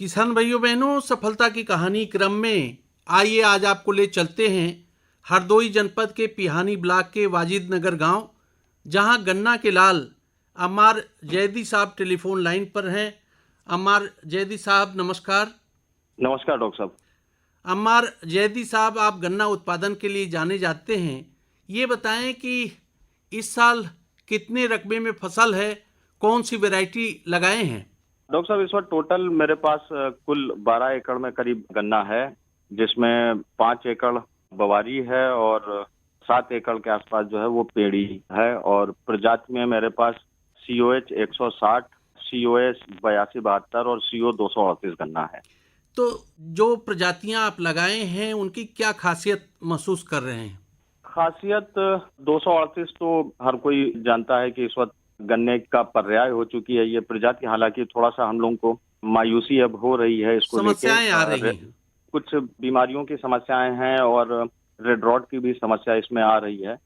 किसान भाइयों बहनों, सफलता की कहानी क्रम में आइए आज आपको ले चलते हैं हरदोई जनपद के पिहानी ब्लॉक के वाजिद नगर गांव, जहां गन्ना के लाल अम्मार जैदी साहब टेलीफोन लाइन पर हैं। अम्मार जैदी साहब नमस्कार। नमस्कार डॉक्टर साहब। अम्मार जैदी साहब, आप गन्ना उत्पादन के लिए जाने जाते हैं। ये बताएं कि इस साल कितने रकबे में फसल है, कौन सी वैरायटी लगाए हैं? डॉक्टर साहब, इस वक्त टोटल मेरे पास कुल 12 एकड़ में करीब गन्ना है, जिसमें 5 एकड़ बवारी है और 7 एकड़ के आसपास जो है वो पेड़ी है। और प्रजाति में मेरे पास COH 160, COS 8272 और CO 238 गन्ना है। तो जो प्रजातियां आप लगाए हैं उनकी क्या खासियत महसूस कर रहे हैं? खासियत 238 तो हर कोई जानता है कि इस वक्त गन्ने का पर्याय हो चुकी है ये प्रजाति। हालांकि थोड़ा सा हम लोगों को मायूसी अब हो रही है इसको लेके। समस्याएं आ रही हैं। कुछ बीमारियों की समस्याएं हैं और रेड रॉट की भी समस्या इसमें आ रही है।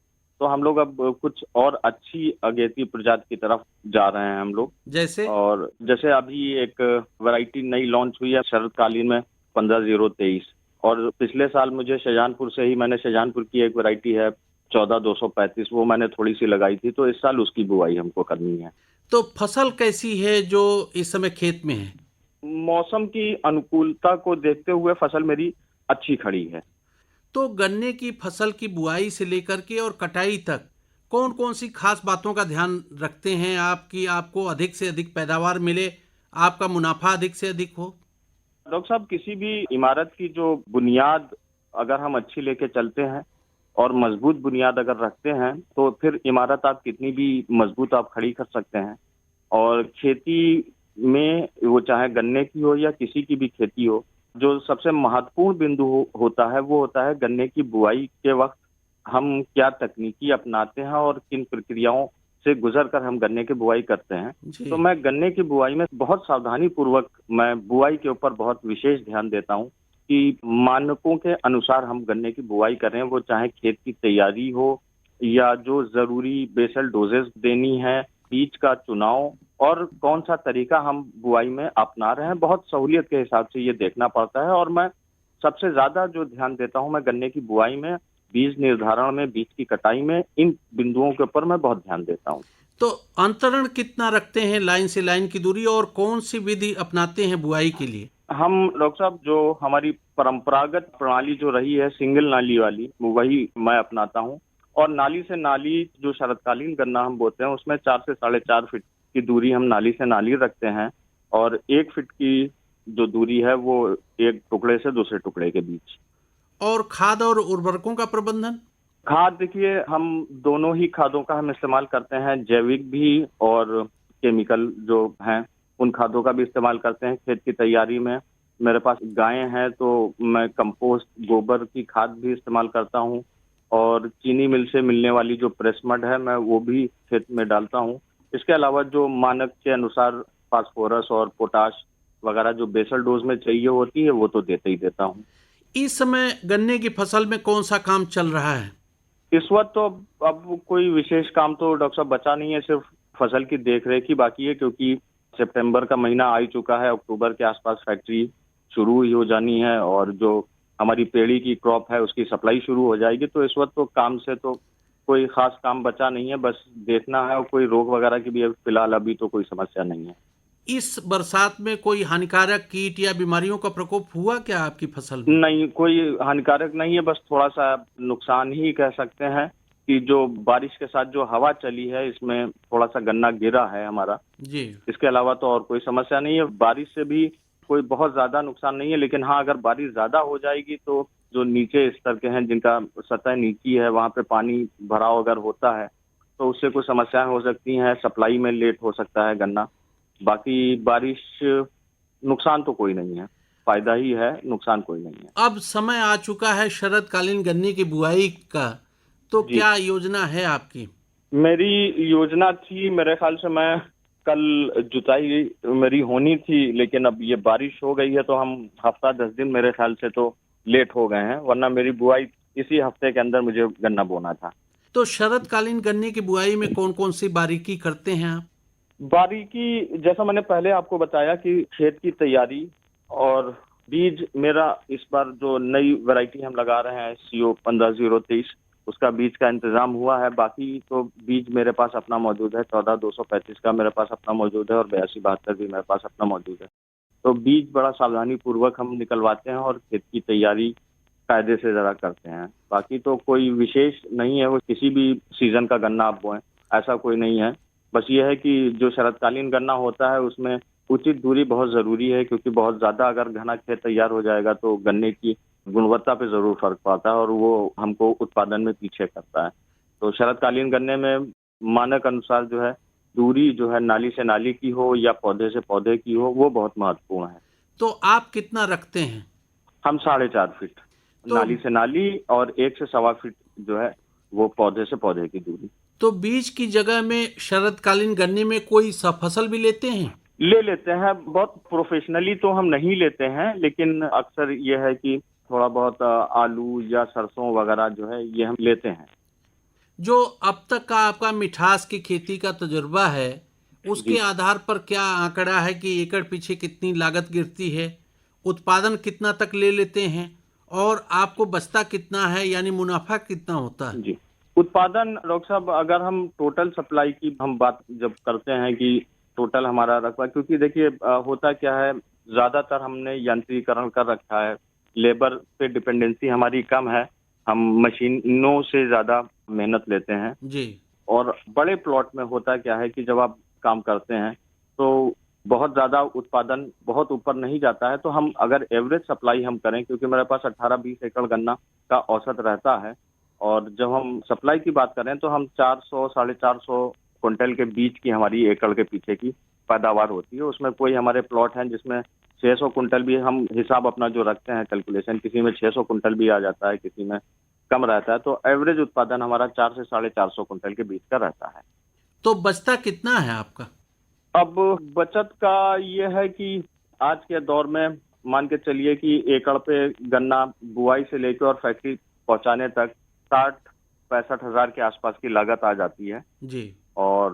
तो हम लोग अब कुछ और अच्छी अगेती प्रजाति की तरफ जा रहे हैं हम लोग। जैसे अभी एक वैरायटी नई लॉन्च हुई है शरदकालीन में 15023। और पिछले साल मुझे शाहजहानपुर से ही मैंने शाहजहानपुर की एक वैरायटी है 14235, वो मैंने थोड़ी सी लगाई थी। तो इस साल उसकी बुआई हमको करनी है। तो फसल कैसी है जो इस समय खेत में है? मौसम की अनुकूलता को देखते हुए फसल मेरी अच्छी खड़ी है। तो गन्ने की फसल की बुआई से लेकर के और कटाई तक कौन कौन सी खास बातों का ध्यान रखते हैं आप कि आपको अधिक से अधिक पैदावार मिले, आपका मुनाफा अधिक से अधिक हो? डॉक्टर साहब, किसी भी इमारत की जो बुनियाद अगर हम अच्छी लेके चलते हैं और मजबूत बुनियाद अगर रखते हैं तो फिर इमारत आप कितनी भी मजबूत आप खड़ी कर सकते हैं। और खेती में वो चाहे गन्ने की हो या किसी की भी खेती हो, जो सबसे महत्वपूर्ण बिंदु होता है वो होता है गन्ने की बुआई के वक्त हम क्या तकनीकी अपनाते हैं और किन प्रक्रियाओं से गुजर कर हम गन्ने की बुआई करते हैं। तो मैं गन्ने की बुआई में बहुत सावधानी पूर्वक मैं बुआई के ऊपर बहुत विशेष ध्यान देता हूँ कि मानकों के अनुसार हम गन्ने की बुआई करें। वो चाहे खेत की तैयारी हो या जो जरूरी बेसल डोजेस देनी है, बीज का चुनाव और कौन सा तरीका हम बुआई में अपना रहे हैं, बहुत सहूलियत के हिसाब से ये देखना पड़ता है। और मैं सबसे ज्यादा जो ध्यान देता हूँ मैं गन्ने की बुआई में, बीज निर्धारण में, बीज की कटाई में, इन बिंदुओं के ऊपर मैं बहुत ध्यान देता हूँ। तो अंतरण कितना रखते हैं लाइन से लाइन की दूरी, और कौन सी विधि अपनाते हैं बुआई के लिए? हम डॉक्टर साहब, जो हमारी परंपरागत प्रणाली जो रही है सिंगल नाली वाली, वही मैं अपनाता हूँ। और नाली से नाली जो शरदकालीन गन्ना हम बोते हैं उसमें 4 से 4.5 फीट की दूरी हम नाली से नाली रखते हैं। और 1 फीट की जो दूरी है वो एक टुकड़े से दूसरे टुकड़े के बीच। और खाद और उर्वरकों का प्रबंधन? खाद देखिए, हम दोनों ही खादों का हम इस्तेमाल करते हैं, जैविक भी और केमिकल जो हैं उन खादों का भी इस्तेमाल करते हैं। खेत की तैयारी में मेरे पास गायें हैं तो मैं कंपोस्ट गोबर की खाद भी इस्तेमाल करता हूं। और चीनी मिल से मिलने वाली जो प्रेसमड है मैं वो भी खेत में डालता हूं। इसके अलावा जो मानक के अनुसार फास्फोरस और पोटाश वगैरह जो बेसल डोज में चाहिए होती है वो तो देते ही देता हूँ। इस समय गन्ने की फसल में कौन सा काम चल रहा है? इस वक्त तो अब कोई विशेष काम तो डॉक्टर साहब बचा नहीं है, सिर्फ फसल की देखरेख ही बाकी है। क्योंकि सितंबर का महीना आ ही चुका है, अक्टूबर के आसपास फैक्ट्री शुरू ही हो जानी है और जो हमारी पेड़ी की क्रॉप है उसकी सप्लाई शुरू हो जाएगी। तो इस वक्त तो काम से तो कोई खास काम बचा नहीं है, बस देखना है। और कोई रोग वगैरह की भी फिलहाल अभी तो कोई समस्या नहीं है। इस बरसात में कोई हानिकारक कीट या बीमारियों का प्रकोप हुआ क्या आपकी फसल में? नहीं, कोई हानिकारक नहीं है, बस थोड़ा सा नुकसान ही कह सकते हैं कि जो बारिश के साथ जो हवा चली है इसमें थोड़ा सा गन्ना गिरा है हमारा जी। इसके अलावा तो और कोई समस्या नहीं है। बारिश से भी कोई बहुत ज्यादा नुकसान नहीं है, लेकिन हाँ, अगर बारिश ज्यादा हो जाएगी तो जो नीचे स्तर के हैं जिनका सतह नीची है वहां पे पानी भराव अगर होता है तो उससे कुछ समस्याएं हो सकती हैं, सप्लाई में लेट हो सकता है गन्ना। बाकी बारिश नुकसान तो कोई नहीं है, फायदा ही है, नुकसान कोई नहीं है। अब समय आ चुका है शरदकालीन गन्ने की बुआई का, तो जी, क्या योजना है आपकी? मेरी योजना थी, मेरे ख्याल से मैं कल जुताई मेरी होनी थी, लेकिन अब ये बारिश हो गई है तो हम हफ्ता 10 दिन मेरे ख्याल से तो लेट हो गए हैं, वरना मेरी बुआई इसी हफ्ते के अंदर मुझे गन्ना बोना था। तो शरदकालीन गन्ने की बुआई में कौन कौन सी बारीकी करते हैं आप? बारीकी जैसा मैंने पहले आपको बताया कि खेत की तैयारी और बीज मेरा इस बार जो नई वैरायटी हम लगा रहे हैं CO 15-023, उसका बीज का इंतजाम हुआ है। बाकी तो बीज मेरे पास अपना मौजूद है, 14-235 का मेरे पास अपना मौजूद है और 82-72 भी मेरे पास अपना मौजूद है। तो बीज बड़ा सावधानी पूर्वक हम निकलवाते हैं और खेत की तैयारी कायदे से ज़रा करते हैं। बाकी तो कोई विशेष नहीं है, वो किसी भी सीजन का गन्ना आप बोएं, ऐसा कोई नहीं है। बस ये है कि जो शरतकालीन गन्ना होता है उसमें उचित दूरी बहुत ज़रूरी है, क्योंकि बहुत ज़्यादा अगर घना खेत तैयार हो जाएगा तो गन्ने की गुणवत्ता पे ज़रूर फर्क पड़ता है और वो हमको उत्पादन में पीछे करता है। तो शरतकालीन गन्ने में मानक अनुसार जो है दूरी जो है नाली से नाली की हो या पौधे से पौधे की हो, वो बहुत महत्वपूर्ण है। तो आप कितना रखते हैं? हम 4.5 फीट तो नाली से नाली और 1 से 1.25 फीट जो है वो पौधे से पौधे की दूरी तो बीज की जगह में शरतकालीन गन्ने में कोई फसल भी लेते हैं? ले लेते हैं। बहुत प्रोफेशनली तो हम नहीं लेते हैं, लेकिन अक्सर ये है कि थोड़ा बहुत आलू या सरसों वगैरह जो है ये हम लेते हैं। जो अब तक का आपका मिठास की खेती का तजुर्बा है, उसके जी आधार पर क्या आंकड़ा है कि एकड़ पीछे कितनी लागत गिरती है, उत्पादन कितना तक ले लेते हैं और आपको बचता कितना है, यानी मुनाफा कितना होता है? जी। उत्पादन डॉक्टर साहब, अगर हम टोटल सप्लाई की हम बात जब करते हैं कि टोटल हमारा रकबा, क्योंकि देखिए होता क्या है, ज्यादातर हमने यांत्रिकरण कर रखा है, लेबर पे डिपेंडेंसी हमारी कम है, हम मशीनों से ज्यादा मेहनत लेते हैं। जी। और बड़े प्लॉट में होता क्या है कि जब आप काम करते हैं तो बहुत ज़्यादा उत्पादन बहुत ऊपर नहीं जाता है। तो हम अगर एवरेज सप्लाई हम करें, क्योंकि मेरे पास 18-20 एकड़ गन्ना का औसत रहता है, और जब हम सप्लाई की बात करें तो हम 400 450 क्विंटल के बीच की हमारी एकड़ के पीछे की पैदावार होती है। उसमें कोई हमारे प्लॉट हैं जिसमें 600 क्विंटल भी हम हिसाब अपना जो रखते हैं कैलकुलेशन, किसी में 600 क्विंटल भी आ जाता है, किसी में कम रहता है। तो एवरेज उत्पादन हमारा 4 से 450 क्विंटल के बीच का रहता है। तो बचता कितना है आपका? अब बचत का ये है कि आज के दौर में मान के चलिए कि एकड़ पे गन्ना बुआई से लेकर और फैक्ट्री पहुंचाने तक 60-65 हज़ार के आसपास की लागत आ जाती है। जी। और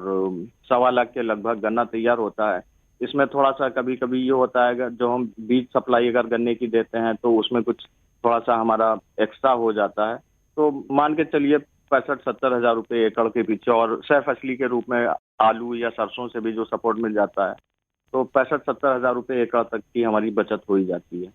1.25 लाख के लगभग गन्ना तैयार होता है। इसमें थोड़ा सा कभी कभी ये होता है, अगर जो हम बीज सप्लाई अगर गन्ने की देते हैं तो उसमें कुछ थोड़ा सा हमारा एक्स्ट्रा हो जाता है। तो मान के चलिए 65-70 हज़ार रुपये एकड़ के पीछे, और सह फसली के रूप में आलू या सरसों से भी जो सपोर्ट मिल जाता है, तो 65-70 हज़ार रुपये एकड़ तक की हमारी बचत हो ही जाती है।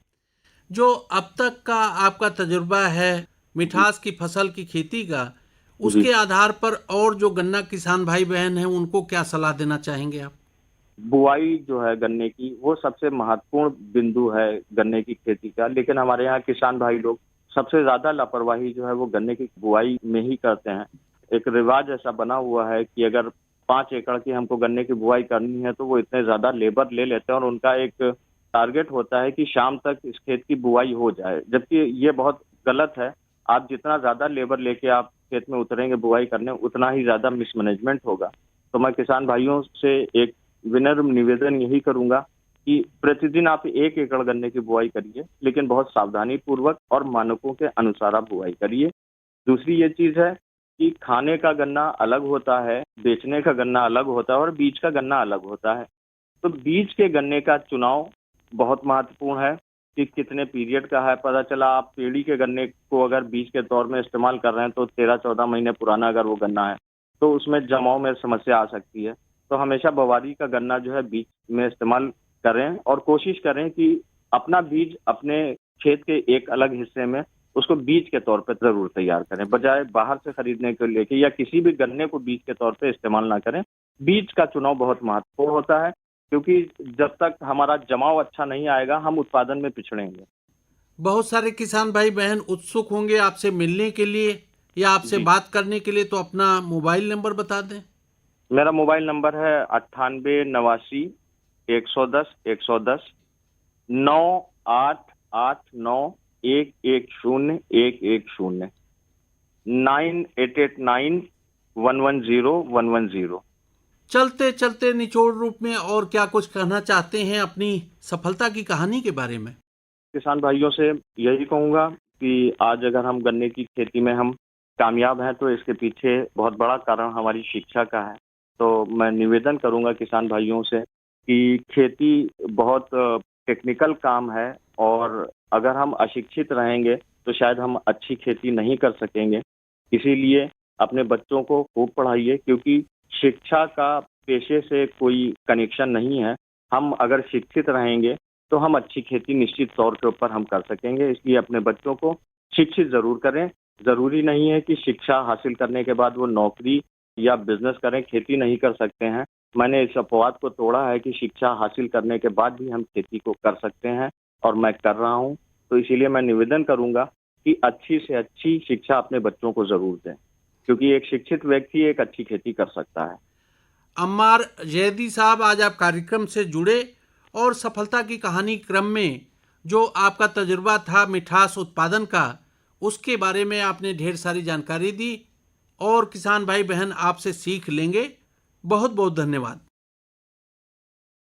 जो अब तक का आपका तजुर्बा है जी मिठास की फसल की खेती का, जी। उसके आधार पर और जो गन्ना किसान भाई बहन हैं उनको क्या सलाह देना चाहेंगे आप? बुआई जो है गन्ने की, वो सबसे महत्वपूर्ण बिंदु है गन्ने की खेती का, लेकिन हमारे यहाँ किसान भाई लोग सबसे ज्यादा लापरवाही जो है वो गन्ने की बुआई में ही करते हैं। एक रिवाज ऐसा बना हुआ है कि अगर 5 एकड़ की हमको गन्ने की बुआई करनी है तो वो इतने ज्यादा लेबर ले लेते हैं और उनका एक टारगेट होता है कि शाम तक इस खेत की बुआई हो जाए, जबकि ये बहुत गलत है। आप जितना ज्यादा लेबर लेके आप खेत में उतरेंगे बुआई करने, उतना ही ज्यादा मिसमैनेजमेंट होगा। तो मैं किसान भाइयों से एक विनम्र निवेदन यही करूंगा कि प्रतिदिन आप 1 एकड़ गन्ने की बुआई करिए, लेकिन बहुत सावधानी पूर्वक और मानकों के अनुसार आप बुआई करिए। दूसरी ये चीज है कि खाने का गन्ना अलग होता है, बेचने का गन्ना अलग होता है और बीज का गन्ना अलग होता है। तो बीज के गन्ने का चुनाव बहुत महत्वपूर्ण है कि कितने पीरियड का है। पता चला आप पेड़ी के गन्ने को अगर बीज के तौर में इस्तेमाल कर रहे हैं तो 13-14 महीने पुराना अगर वो गन्ना है तो उसमें जमाव में समस्या आ सकती है। तो हमेशा बवारी का गन्ना जो है बीज में इस्तेमाल करें और कोशिश करें कि अपना बीज अपने खेत के एक अलग हिस्से में उसको बीज के तौर पर जरूर तैयार करें, बजाय बाहर से खरीदने के लेके या किसी भी गन्ने को बीज के तौर पे इस्तेमाल ना करें। बीज का चुनाव बहुत महत्वपूर्ण होता है, क्योंकि जब तक हमारा जमाव अच्छा नहीं आएगा हम उत्पादन में पिछड़ेंगे। बहुत सारे किसान भाई बहन उत्सुक होंगे आपसे मिलने के लिए या आपसे जी, बात करने के लिए, तो अपना मोबाइल नंबर बता दें। मेरा मोबाइल नंबर है 98 89 110 110, 9889110110, 9889110110। चलते चलते निचोड़ रूप में और क्या कुछ कहना चाहते हैं अपनी सफलता की कहानी के बारे में? किसान भाइयों से यही कहूंगा कि आज अगर हम गन्ने की खेती में हम कामयाब हैं तो इसके पीछे बहुत बड़ा कारण हमारी शिक्षा का है। तो मैं निवेदन करूंगा किसान भाइयों से कि खेती बहुत टेक्निकल काम है और अगर हम अशिक्षित रहेंगे तो शायद हम अच्छी खेती नहीं कर सकेंगे। इसीलिए अपने बच्चों को खूब पढ़ाइए, क्योंकि शिक्षा का पेशे से कोई कनेक्शन नहीं है। हम अगर शिक्षित रहेंगे तो हम अच्छी खेती निश्चित तौर के ऊपर हम कर सकेंगे। इसलिए अपने बच्चों को शिक्षित ज़रूर करें। ज़रूरी नहीं है कि शिक्षा हासिल करने के बाद वो नौकरी या बिजनेस करें, खेती नहीं कर सकते हैं। मैंने इस अपवाद को तोड़ा है कि शिक्षा हासिल करने के बाद भी हम खेती को कर सकते हैं और मैं कर रहा हूँ। तो इसीलिए मैं निवेदन करूँगा कि अच्छी से अच्छी शिक्षा अपने बच्चों को ज़रूर दें, क्योंकि एक शिक्षित व्यक्ति एक अच्छी खेती कर सकता है। अम्मार जैदी साहब, आज आप कार्यक्रम से जुड़े और सफलता की कहानी क्रम में जो आपका तजुर्बा था मिठास उत्पादन का, उसके बारे में आपने ढेर सारी जानकारी दी और किसान भाई बहन आपसे सीख लेंगे। बहुत बहुत धन्यवाद।